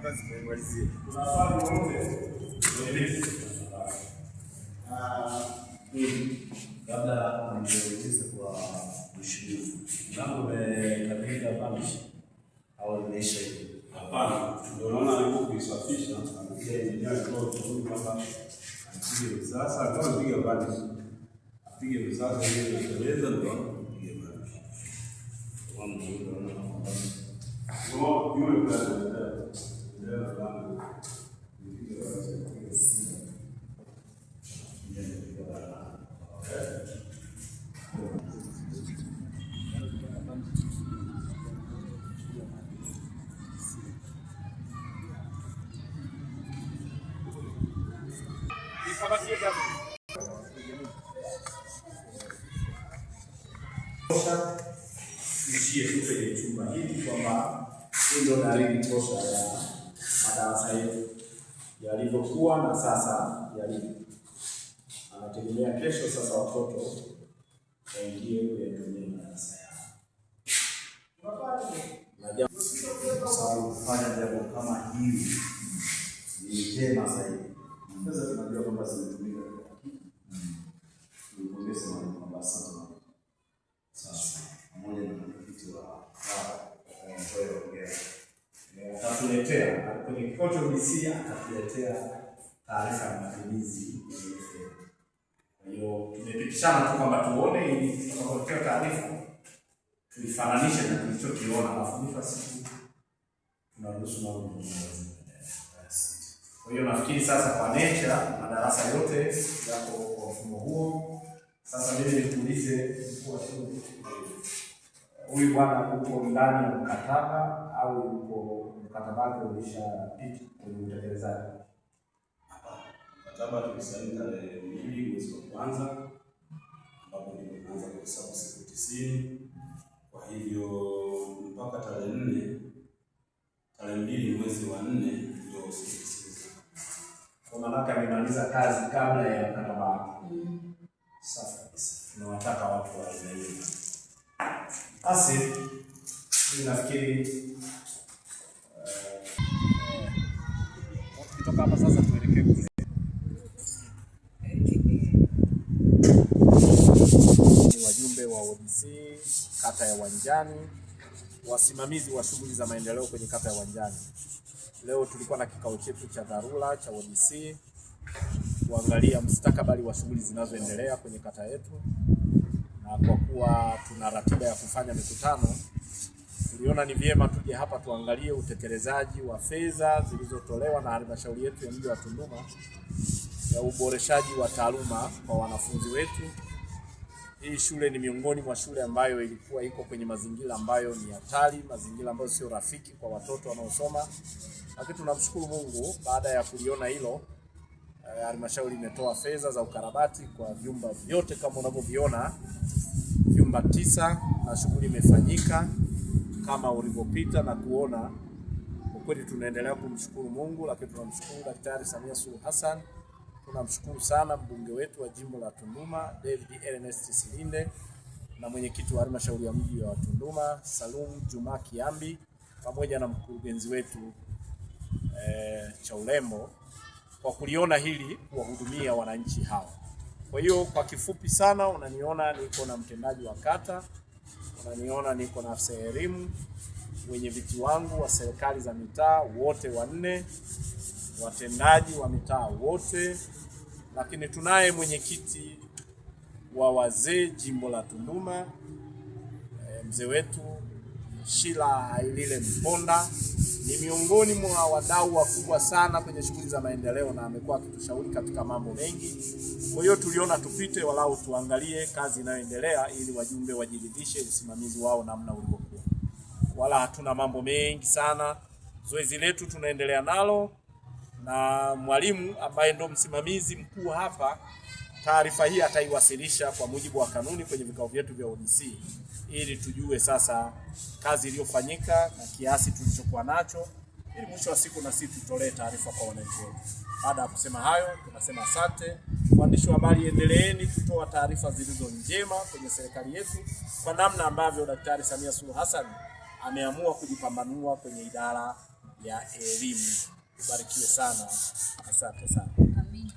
kazi kumalizia. Labda nielekeze kwa mheshimiwa. Mambo yamekamilika pamishi au imeisha hivi? Hapana, ndio naona alikuwa kuisafisha, anakuja engineer kwa sababu kwamba apige sasa kama piga pamishi. Apige sasa ile inaweza ndio apige pamishi. Kwa ndio naona kwa yule brother ndio bana. Piga pamishi. Ishie tu kwenye chumba hili kwamba hii ndio dalili tosha ya madarasa yetu yalivyokuwa na sasa yalivyo. Anategemea kesho sasa watoto waingie kwenye madarasa yao. Kwa sababu kufanya jambo kama hili ni jema zaidi. Sasa tunajua kwamba zimetumika kwa hakika. Tumpongeze mwalimu kwamba asante mwalimu. Sasa pamoja na mwenyekiti wa atatuletea kwenye kikao cha UDC, atatuletea taarifa ya matumizi. Kwa hiyo tumepitishana tu kwamba tuone ili tutakapotoa taarifa tuifananishe na tulichokiona, alafu mwisho siku tunaruhusu mambo mengine. Kwa hiyo nafikiri sasa kwa nature madarasa yote yako kwa mfumo huo. Sasa mimi nikuulize mkuu wa shule, huyu bwana uko ndani ya mkataba au uko mkataba wake ulishapita kwenye utekelezaji? Hapana, mkataba tulisaini tarehe 2 mwezi wa kwanza ambapo ndio tunaanza kuhesabu siku 90. Kwa hivyo mpaka tarehe 2 mwezi wa 4 ndio siku 90. Kwa maana amemaliza kazi kabla ya mkataba wake. Safi kabisa. Tunawataka watu wa aina hiyo. Basi mimi nafikiri kutoka hapa sasa tuelekee kule. Ni wajumbe wa ODC kata ya Wanjani, wasimamizi wa shughuli za maendeleo kwenye kata ya Wanjani. Leo tulikuwa na kikao chetu cha dharura cha ODC kuangalia mustakabali wa shughuli zinazoendelea kwenye kata yetu, na kwa kuwa tuna ratiba ya kufanya mikutano, tuliona ni vyema tuje hapa tuangalie utekelezaji wa fedha zilizotolewa na halmashauri yetu ya mji wa Tunduma ya uboreshaji wa taaluma kwa wanafunzi wetu. Hii shule ni miongoni mwa shule ambayo ilikuwa iko kwenye mazingira ambayo ni hatari, mazingira ambayo sio rafiki kwa watoto wanaosoma. Lakini tunamshukuru Mungu, baada ya kuliona hilo, halmashauri imetoa fedha za ukarabati kwa vyumba vyote kama unavyoviona, vyumba 9, na shughuli imefanyika kama ulivyopita na kuona. Kwa kweli tunaendelea kumshukuru Mungu, lakini tunamshukuru Daktari Samia Suluhu Hassan. Tunamshukuru sana mbunge wetu wa jimbo la Tunduma David Ernest Silinde na mwenyekiti wa halmashauri ya mji wa Tunduma Salum Juma Kiambi pamoja na mkurugenzi wetu Chaulembo kwa kuliona hili kuwahudumia wananchi hawa. Kwa hiyo kwa kifupi sana, unaniona niko na mtendaji wa kata, unaniona niko na afisa elimu, wenye viti wangu wa serikali za mitaa wote 4, watendaji wa mitaa wote, lakini tunaye mwenyekiti wa wazee jimbo la Tunduma, mzee wetu Shila Hailile Mponda. Ni miongoni mwa wadau wakubwa sana kwenye shughuli za maendeleo na amekuwa akitushauri katika mambo mengi. Kwa hiyo tuliona tupite walau tuangalie kazi inayoendelea ili wajumbe wajiridhishe usimamizi wao namna ulivyokuwa. Wala hatuna mambo mengi sana. Zoezi letu tunaendelea nalo, na mwalimu ambaye ndo msimamizi mkuu hapa, taarifa hii ataiwasilisha kwa mujibu wa kanuni kwenye vikao vyetu vya ODC ili tujue sasa kazi iliyofanyika na kiasi tulichokuwa nacho, ili mwisho wa siku na sisi tutolee taarifa kwa wananchi wetu. Baada ya kusema hayo, tunasema asante. Waandishi wa habari, endeleeni kutoa taarifa zilizo njema kwenye serikali yetu kwa namna ambavyo Daktari Samia Suluhu Hassan ameamua kujipambanua kwenye idara ya elimu. Ubarikiwe sana. Asante sana. Amen.